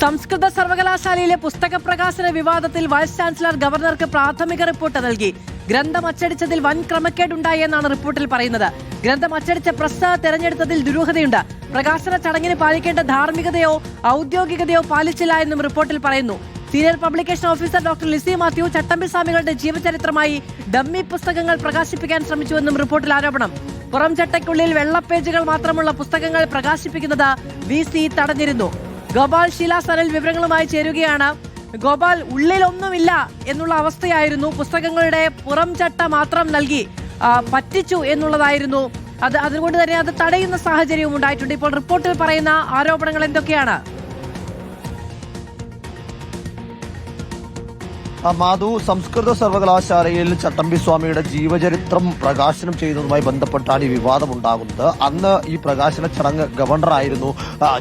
സംസ്കൃത സർവകലാശാലയിലെ പുസ്തക പ്രകാശന വിവാദത്തിൽ വൈസ് ചാൻസലർ ഗവർണർക്ക് പ്രാഥമിക റിപ്പോർട്ട് നൽകി. ഗ്രന്ഥം അച്ചടിച്ചതിൽ വൻ ക്രമക്കേടുണ്ടായി എന്നാണ് റിപ്പോർട്ടിൽ പറയുന്നത്. ഗ്രന്ഥം അച്ചടിച്ച പ്രസ് തെരഞ്ഞെടുത്തതിൽ ദുരൂഹതയുണ്ട്. പ്രകാശന ചടങ്ങിന് പാലിക്കേണ്ട ധാർമ്മികതയോ ഔദ്യോഗികതയോ പാലിച്ചില്ല എന്നും റിപ്പോർട്ടിൽ പറയുന്നു. Senior publication officer doctor Lissy Mathew Chattampi സ്വാമികളുടെ ജീവചരിത്രമായി ഡമ്മി പുസ്തകങ്ങൾ പ്രകാശിപ്പിക്കാൻ ശ്രമിച്ചുവെന്നും റിപ്പോർട്ടിൽ ആരോപണം. പുറം ചട്ടയ്ക്കുള്ളിൽ വെള്ളപ്പേജുകൾ മാത്രമുള്ള പുസ്തകങ്ങൾ പ്രകാശിപ്പിക്കുന്നത് VC തടഞ്ഞിരുന്നു. ഗോപാൽ ശീലാസനിൽ വിവരങ്ങളുമായി ചേരുകയാണ്. ഗോപാൽ, ഉള്ളിലൊന്നുമില്ല എന്നുള്ള അവസ്ഥയായിരുന്നു. പുസ്തകങ്ങളുടെ പുറം ചട്ട മാത്രം നൽകി പറ്റിച്ചു എന്നുള്ളതായിരുന്നു. അതുകൊണ്ട് തന്നെ അത് തടയുന്ന സാഹചര്യവും ഉണ്ടായിട്ടുണ്ട്. ഇപ്പോൾ റിപ്പോർട്ടിൽ പറയുന്ന ആരോപണങ്ങൾ എന്തൊക്കെയാണ്? മാധു, സംസ്കൃത സർവകലാശാലയിൽ ചട്ടമ്പി സ്വാമിയുടെ ജീവചരിത്രം പ്രകാശനം ചെയ്യുന്നതുമായി ബന്ധപ്പെട്ടാണ് ഈ വിവാദം ഉണ്ടാകുന്നത്. അന്ന് ഈ പ്രകാശന ചടങ്ങ് ഗവർണറായിരുന്നു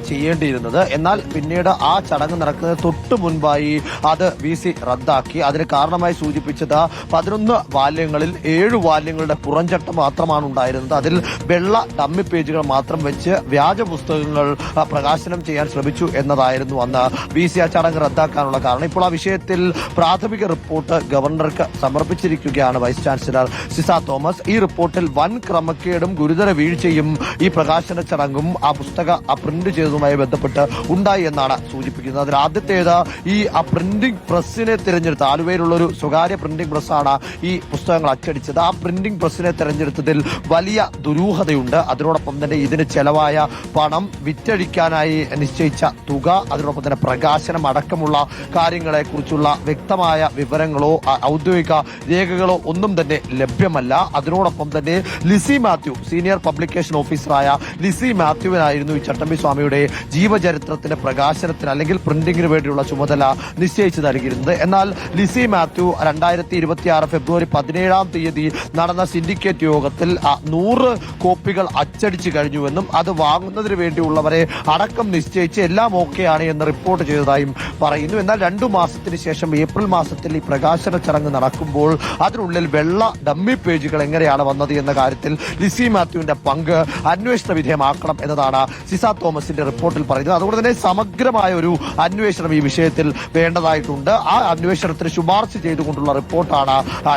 ചെയ്യേണ്ടിയിരുന്നത്. എന്നാൽ പിന്നീട് ആ ചടങ്ങ് നടക്കുന്നതിന് തൊട്ടു മുൻപായി അത് VC റദ്ദാക്കി. അതിന് കാരണമായി സൂചിപ്പിച്ചത് 11 വാല്യങ്ങളിൽ 7 വാല്യങ്ങളുടെ പുറംചട്ടം മാത്രമാണ് ഉണ്ടായിരുന്നത്. അതിൽ വെള്ള ഡമ്മി പേജുകൾ മാത്രം വെച്ച് വ്യാജ പുസ്തകങ്ങൾ പ്രകാശനം ചെയ്യാൻ ശ്രമിച്ചു എന്നതായിരുന്നു അന്ന് VC ആ ചടങ്ങ് റദ്ദാക്കാനുള്ള കാരണം. ഇപ്പോൾ ആ വിഷയത്തിൽ പ്രാഥമിക റിപ്പോർട്ട് ഗവർണർക്ക് സമർപ്പിച്ചിരിക്കുകയാണ് വൈസ് ചാൻസലർ സിസ തോമസ്. ഈ റിപ്പോർട്ടിൽ വൻ ക്രമക്കേടും ഗുരുതര വീഴ്ചയും ഈ പ്രകാശന ചടങ്ങും ആ പുസ്തക പ്രിന്റ് ചെയ്തതുമായി ബന്ധപ്പെട്ട് ഉണ്ടായി എന്നാണ് സൂചിപ്പിക്കുന്നത്. അതിൽ ആദ്യത്തേത് ഈ പ്രിന്റിംഗ് പ്രസ്സിനെ തിരഞ്ഞെടുത്ത ആലുവയിലുള്ള ഒരു സ്വകാര്യ പ്രിന്റിംഗ് പ്രസ്സാണ് ഈ പുസ്തകങ്ങൾ അച്ചടിച്ചത്. ആ പ്രിന്റിംഗ് പ്രസ്സിനെ തിരഞ്ഞെടുത്തതിൽ വലിയ ദുരൂഹതയുണ്ട്. അതിനോടൊപ്പം തന്നെ ഇതിന് ചെലവായ പണം, വിറ്റഴിക്കാനായി നിശ്ചയിച്ച തുക, അതിനോടൊപ്പം തന്നെ പ്രകാശനം അടക്കമുള്ള കാര്യങ്ങളെ കുറിച്ചുള്ള വ്യക്തമായ വിവരങ്ങളോ ഔദ്യോഗിക രേഖകളോ ഒന്നും തന്നെ ലഭ്യമല്ല. അതിനോടൊപ്പം തന്നെ ലിസി മാത്യു, സീനിയർ പബ്ലിക്കേഷൻ ഓഫീസറായ ലിസി മാത്യുവിനായിരുന്നു ഈ ചട്ടമ്പി സ്വാമിയുടെ ജീവചരിത്രത്തിന്റെ പ്രകാശനത്തിന് അല്ലെങ്കിൽ പ്രിന്റിംഗിന് വേണ്ടിയുള്ള ചുമതല നിശ്ചയിച്ചു നൽകിയിരുന്നത്. എന്നാൽ ലിസി മാത്യു 2026 ഫെബ്രുവരി 17 നടന്ന സിൻഡിക്കേറ്റ് യോഗത്തിൽ 100 കോപ്പികൾ അച്ചടിച്ചു കഴിഞ്ഞുവെന്നും അത് വാങ്ങുന്നതിന് വേണ്ടിയുള്ളവരെ അടക്കം നിശ്ചയിച്ച് എല്ലാം ഓക്കെയാണ് എന്ന് റിപ്പോർട്ട് ചെയ്തതായും പറയുന്നു. എന്നാൽ 2 മാസത്തിന് ശേഷം ഏപ്രിൽ മാസത്തിൽ ഈ പ്രകാശന ചടങ്ങ് നടക്കുമ്പോൾ അതിനുള്ളിൽ വെള്ള ഡമ്മി പേജുകൾ എങ്ങനെയാണ് വന്നത് എന്ന കാര്യത്തിൽ ലിസി മാത്യുവിന്റെ പങ്ക് അന്വേഷണ വിധേയമാക്കണം എന്നതാണ് സിസ തോമസിന്റെ റിപ്പോർട്ടിൽ പറയുന്നത്. അതുകൊണ്ട് തന്നെ സമഗ്രമായ ഒരു അന്വേഷണം ഈ വിഷയത്തിൽ വേണ്ടതായിട്ടുണ്ട്. ആ അന്വേഷണത്തിന് ശുപാർശ ചെയ്തുകൊണ്ടുള്ള റിപ്പോർട്ടാണ്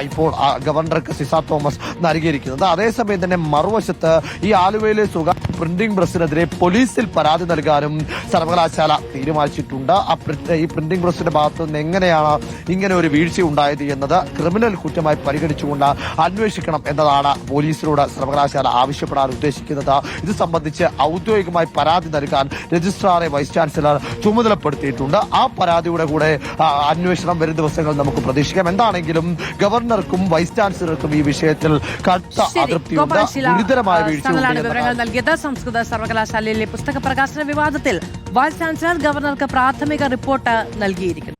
ഇപ്പോൾ ഗവർണർക്ക് സിസ തോമസ് നൽകിയിരിക്കുന്നത്. അതേസമയം തന്നെ മറുവശത്ത് ഈ ആലുവയിലെ സ്വകാര്യ പ്രിന്റിംഗ് പ്രസ്സിനെതിരെ പോലീസിൽ പരാതി നൽകാനും സർവകലാശാല തീരുമാനിച്ചിട്ടുണ്ട്. ഈ പ്രിന്റിംഗ് പ്രസ്സിന്റെ ഭാഗത്തു നിന്ന് എങ്ങനെയാണ് ഇങ്ങനെ ഒരു വീഴ്ച ഉണ്ടായത് എന്നത് ക്രിമിനൽ കുറ്റമായി പരിഗണിച്ചുകൊണ്ട് അന്വേഷിക്കണം എന്നതാണ് പോലീസിനോട് സർവകലാശാല ആവശ്യപ്പെടാൻ ഉദ്ദേശിക്കുന്നത്. ഇത് സംബന്ധിച്ച് ഔദ്യോഗികമായി പരാതി നൽകാൻ രജിസ്ട്രാറെ വൈസ് ചാൻസലർ ചുമതലപ്പെടുത്തിയിട്ടുണ്ട്. ആ പരാതിയുടെ കൂടെ അന്വേഷണം വരും ദിവസങ്ങൾ നമുക്ക് പ്രതീക്ഷിക്കാം. എന്താണെങ്കിലും ഗവർണർക്കും വൈസ് ചാൻസലർക്കും ഈ വിഷയത്തിൽ കടുത്ത അതൃപ്തിയുണ്ട്. ഗുരുതരമായ വീഴ്ച. സംസ്കൃത സർവകലാശാലയിലെ പുസ്തക പ്രകാശന വിവാദത്തിൽ വൈസ് ചാൻസലർ ഗവർണർക്ക് പ്രാഥമിക റിപ്പോർട്ട് നൽകിയിരിക്കുന്നു.